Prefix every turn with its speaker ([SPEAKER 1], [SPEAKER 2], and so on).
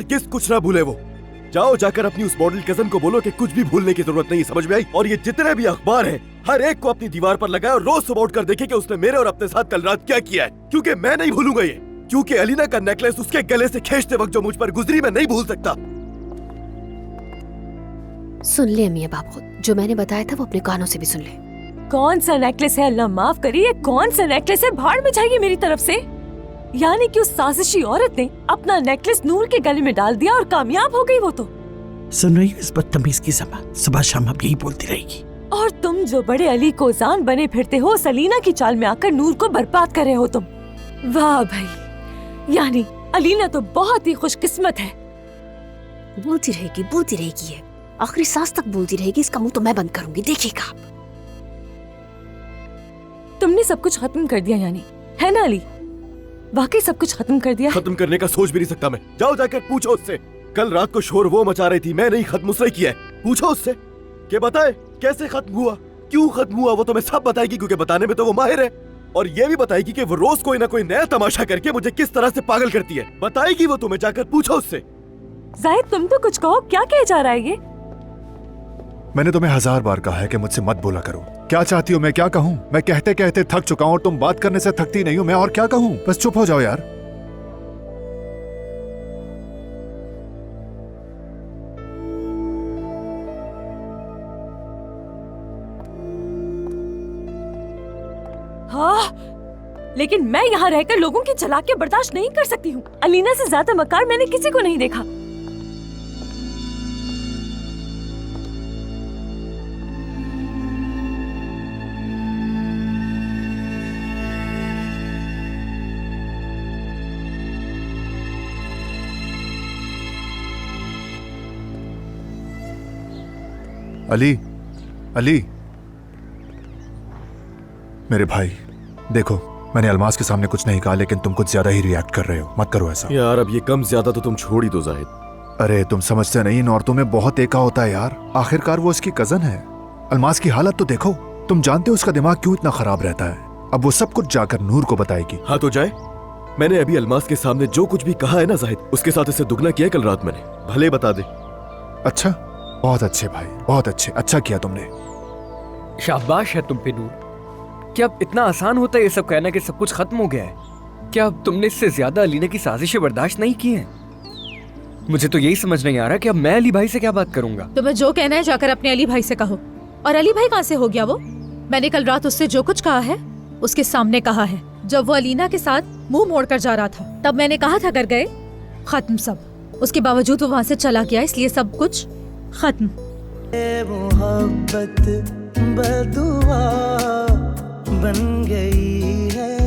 [SPEAKER 1] हरगिज़ कुछ ना भूले वो। जाओ जाकर अपनी उस मॉडल कजन को बोलो कि कुछ भी भूलने की जरूरत नहीं, समझ में आई? और ये जितने भी अखबार हैं, हर एक को अपनी दीवार पर लगाए और रोज सुबह उठकर देखे कि उसने मेरे और अपने साथ कल रात क्या किया है, क्योंकि मैं नहीं भूलूंगा ये। क्योंकि अलीना का नेकलेस उसके गले से खींचते वक्त जो मुझ पर गुजरी मैं नहीं भूल सकता।
[SPEAKER 2] सुन ले मियां बाप, खुद जो मैंने बताया था वो अपने कानों से भी सुन ले।
[SPEAKER 3] कौन सा नेकलेस है? अल्लाह माफ करिए, कौन सा नेकलेस है? भाड़ में जाएगी मेरी तरफ से। यानी कि उस साजिशी औरत ने अपना नेकलेस नूर के गले में डाल दिया और कामयाब हो गई वो तो।
[SPEAKER 4] सुन रही हो इस बदतमीज की ज़बान? सुबह शाम अब यही बोलती रहेगी।
[SPEAKER 3] और तुम जो बड़े अली को जान बने फिरते हो, सलीना की चाल में आकर नूर को बर्बाद कर रहे हो तुम। वाह भाई, यानी अलीना तो बहुत ही खुशकिस्मत है।
[SPEAKER 2] बोलती रहेगी है, आखिरी सांस तक बोलती रहेगी। इसका मुंह तो मैं बंद करूंगी, देखिएगा आप।
[SPEAKER 3] तुमने सब कुछ खत्म कर दिया यानी, है ना अली? वाकई सब कुछ खत्म कर दिया?
[SPEAKER 1] खत्म करने का सोच भी नहीं सकता मैं। जाओ जाकर पूछो उससे। कल रात को शोर वो मचा रही थी, मैं नहीं खत्म उसने किया है। पूछो उससे कि बताए कैसे खत्म हुआ, क्यों खत्म हुआ। वो तो मैं सब बताएगी क्योंकि बताने में तो वो माहिर है। और ये भी बताएगी कि वो रोज कोई ना कोई नया तमाशा करके मुझे किस तरह से पागल करती है। बताएगी वो तुम्हें, जाकर पूछो उससे।
[SPEAKER 3] जाहिद तुम तो कुछ कहो, क्या कहे जा रहा है ये?
[SPEAKER 5] मैंने तुम्हें 1000 बार कहा है कि मुझसे मत बोला करो। क्या चाहती हो मैं क्या कहूँ? मैं कहते कहते थक चुका हूँ और तुम बात करने से थकती नहीं हो। मैं और क्या कहूँ? बस चुप हो जाओ यार।
[SPEAKER 3] हाँ, लेकिन मैं यहाँ रहकर लोगों की चालाकियां बर्दाश्त नहीं कर सकती हूँ। अलीना से ज्यादा मकार मैंने किसी को नहीं देखा।
[SPEAKER 5] अली, अली, मेरे भाई देखो, मैंने अलमास के सामने कुछ नहीं कहा, लेकिन तुम कुछ ज्यादा ही रिएक्ट कर रहे हो। मत करो ऐसा
[SPEAKER 1] यार। अब ये कम ज्यादा तो तुम छोड़ ही दो जाहिद।
[SPEAKER 5] अरे तुम समझते नहीं, इन औरतों में बहुत एका होता है यार। आखिरकार वो उसकी कजन है। अलमास की हालत तो देखो। तुम जानते हो उसका दिमाग क्यों इतना खराब रहता है। अब वो सब कुछ जाकर नूर को बताएगी।
[SPEAKER 1] हाँ तो जाए। मैंने अभी अलमास के सामने जो कुछ भी कहा है ना जाहिद, उसके साथ इसे दुगना किया कल रात मैंने। भले बता दे।
[SPEAKER 5] अच्छा, बहुत अच्छे भाई, बहुत अच्छे। अच्छा किया तुमने।
[SPEAKER 6] शाबाश है तुम पे नूर। क्या अब इतना आसान होता है ये सब कहना कि सब कुछ खत्म हो गया है? क्या अब तुमने इससे ज्यादा अलीना की साजिशें बर्दाश्त नहीं की हैं? मुझे तो यही समझ नहीं आ रहा कि अब मैं अली भाई से क्या बात करूंगा।
[SPEAKER 7] तुम्हें जो कहना है जाकर अपने अली भाई से कहो। और अली भाई कहाँ से हो गया वो? मैंने कल रात उससे जो कुछ कहा है उसके सामने कहा है। जब वो अलीना के साथ मुंह मोड़कर जा रहा था तब मैंने कहा था कर गए खत्म सब। उसके बावजूद वो वहाँ से चला गया, इसलिए सब कुछ खत्म।
[SPEAKER 8] मोहब्बत बदुआ बन गई है।